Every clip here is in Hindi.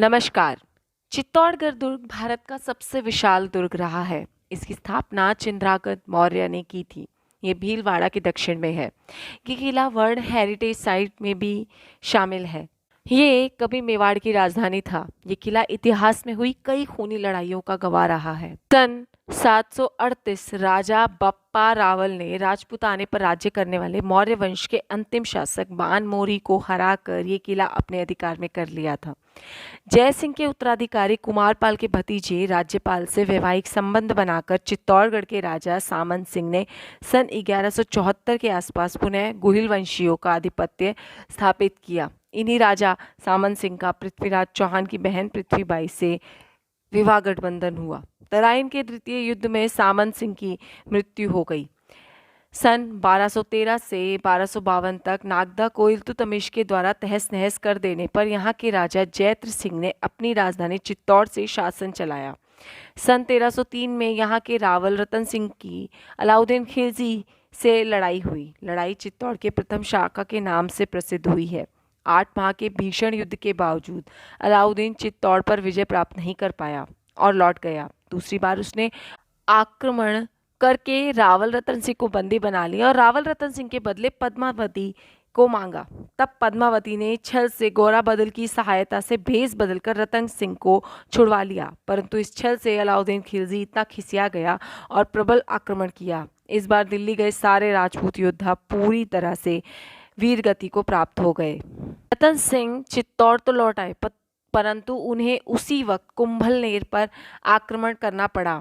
नमस्कार। चित्तौड़गढ़ दुर्ग भारत का सबसे विशाल दुर्ग रहा है। इसकी स्थापना चिंद्रागत मौर्य ने की थी। ये भीलवाड़ा के दक्षिण में है। ये किला वर्ल्ड हेरिटेज साइट में भी शामिल है। ये कभी मेवाड़ की राजधानी था। ये किला इतिहास में हुई कई खूनी लड़ाइयों का गवाह रहा है। सन 738 राजा बप्पा रावल ने राजपूताने पर राज्य करने वाले मौर्य वंश के अंतिम शासक बानमोरी को हराकर ये किला अपने अधिकार में कर लिया था। जय सिंह के उत्तराधिकारी कुमारपाल के भतीजे राज्यपाल से वैवाहिक संबंध बनाकर चित्तौड़गढ़ के राजा सामंत सिंह ने सन 1174 के आसपास पुनः गुहिल वंशियों का आधिपत्य स्थापित किया। इन्हीं राजा सामंत सिंह का पृथ्वीराज चौहान की बहन पृथ्वीबाई से विवाह गठबंधन हुआ। तराइन के द्वितीय युद्ध में सामंत सिंह की मृत्यु हो गई। सन 1213 से 1252 तक नागदा को इल्तुतमिश के द्वारा तहस नहस कर देने पर यहाँ के राजा जयद्र सिंह ने अपनी राजधानी चित्तौड़ से शासन चलाया। सन 1303 में यहाँ के रावल रतन सिंह की अलाउद्दीन खिलजी से लड़ाई हुई। लड़ाई चित्तौड़ के प्रथम शाखा के नाम से प्रसिद्ध हुई है। 8 माह के भीषण युद्ध के बावजूद अलाउद्दीन चित्तौड़ पर विजय प्राप्त नहीं कर पाया और लौट गया। दूसरी बार उसने आक्रमण करके रावल रतन सिंह को बंदी बना लिया और रावल रतन सिंह के बदले पद्मावती को मांगा। तब पद्मावती ने छल से गोरा बदल की सहायता से भेष बदलकर रतन सिंह को छुड़वा लिया, परंतु इस छल से अलाउद्दीन खिलजी इतना खिसिया गया और प्रबल आक्रमण किया। इस बार दिल्ली गए सारे राजपूत योद्धा पूरी तरह से वीरगति को प्राप्त हो गए। रतन सिंह चित्तौड़ तो लौट आए, परंतु उन्हें उसी वक्त कुंभलनेर पर आक्रमण करना पड़ा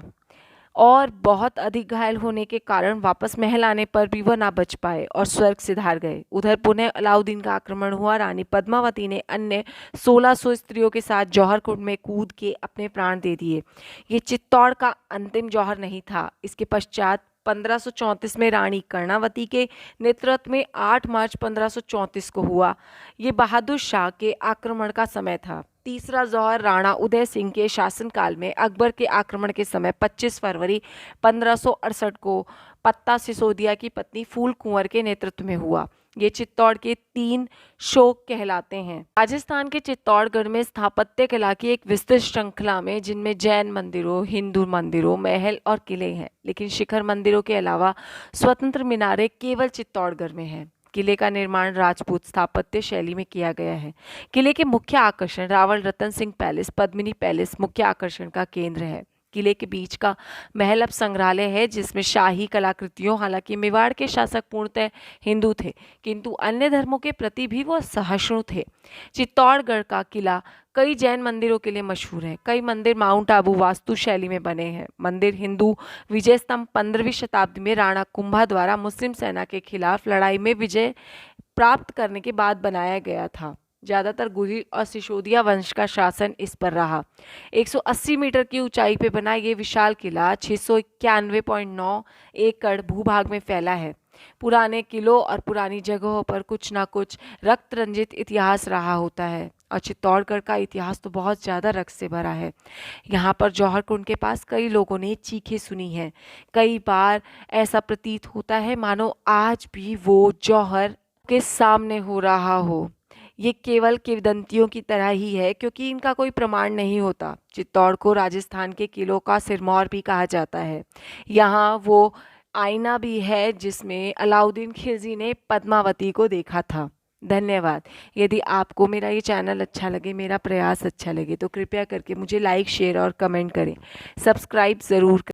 और बहुत अधिक घायल होने के कारण वापस महल आने पर भी वह ना बच पाए और स्वर्ग सिधार गए। उधर पुनः अलाउद्दीन का आक्रमण हुआ। रानी पद्मावती ने अन्य 1600 स्त्रियों के साथ जौहर कुंड में कूद के अपने प्राण दे दिए। ये चित्तौड़ का अंतिम जौहर नहीं था। इसके पश्चात 1534 में रानी कर्णावती के नेतृत्व में 8 मार्च 1534 को हुआ। ये बहादुर शाह के आक्रमण का समय था। तीसरा जौहर राणा उदय सिंह के शासनकाल में अकबर के आक्रमण के समय 25 फरवरी 1568 को पत्ता सिसोदिया की पत्नी फूल कुंवर के नेतृत्व में हुआ। ये चित्तौड़ के 3 शोक कहलाते हैं। राजस्थान के चित्तौड़गढ़ में स्थापत्य कला की एक विस्तृत श्रृंखला में जिनमें जैन मंदिरों, हिंदू मंदिरों, महल और किले हैं, लेकिन शिखर मंदिरों के अलावा स्वतंत्र मीनारें केवल चित्तौड़गढ़ में हैं। किले का निर्माण राजपूत स्थापत्य शैली में किया गया है। किले के मुख्य आकर्षण रावल रतन सिंह पैलेस, पद्मिनी पैलेस मुख्य आकर्षण का केंद्र है। किले के बीच का महल अब संग्रहालय है, जिसमें शाही कलाकृतियों, हालांकि मेवाड़ के शासक पूर्णतः हिंदू थे, किंतु अन्य धर्मों के प्रति भी वह सहिष्णु थे। चित्तौड़गढ़ का किला कई जैन मंदिरों के लिए मशहूर है। कई मंदिर माउंट आबू वास्तु शैली में बने हैं। मंदिर हिंदू विजय स्तंभ 15वीं शताब्दी में राणा कुंभा द्वारा मुस्लिम सेना के खिलाफ लड़ाई में विजय प्राप्त करने के बाद बनाया गया था। ज़्यादातर गुहिल और सिसोदिया वंश का शासन इस पर रहा। 180 मीटर की ऊंचाई पर बना ये विशाल किला 691.9 एकड़ भूभाग में फैला है। पुराने किलों और पुरानी जगहों पर कुछ ना कुछ रक्त रंजित इतिहास रहा होता है, और चित्तौड़गढ़ का इतिहास तो बहुत ज़्यादा रक्त से भरा है। यहाँ पर जौहर कुंड के पास कई लोगों ने चीखें सुनी हैं। कई बार ऐसा प्रतीत होता है मानो आज भी वो जौहर के सामने हो रहा हो। ये केवल किंवदंतियों की तरह ही है, क्योंकि इनका कोई प्रमाण नहीं होता। चित्तौड़ को राजस्थान के किलों का सिरमौर भी कहा जाता है। यहाँ वो आईना भी है जिसमें अलाउद्दीन खिलजी ने पद्मावती को देखा था। धन्यवाद। यदि आपको मेरा ये चैनल अच्छा लगे, मेरा प्रयास अच्छा लगे, तो कृपया करके मुझे लाइक, शेयर और कमेंट करें। सब्सक्राइब ज़रूर करें।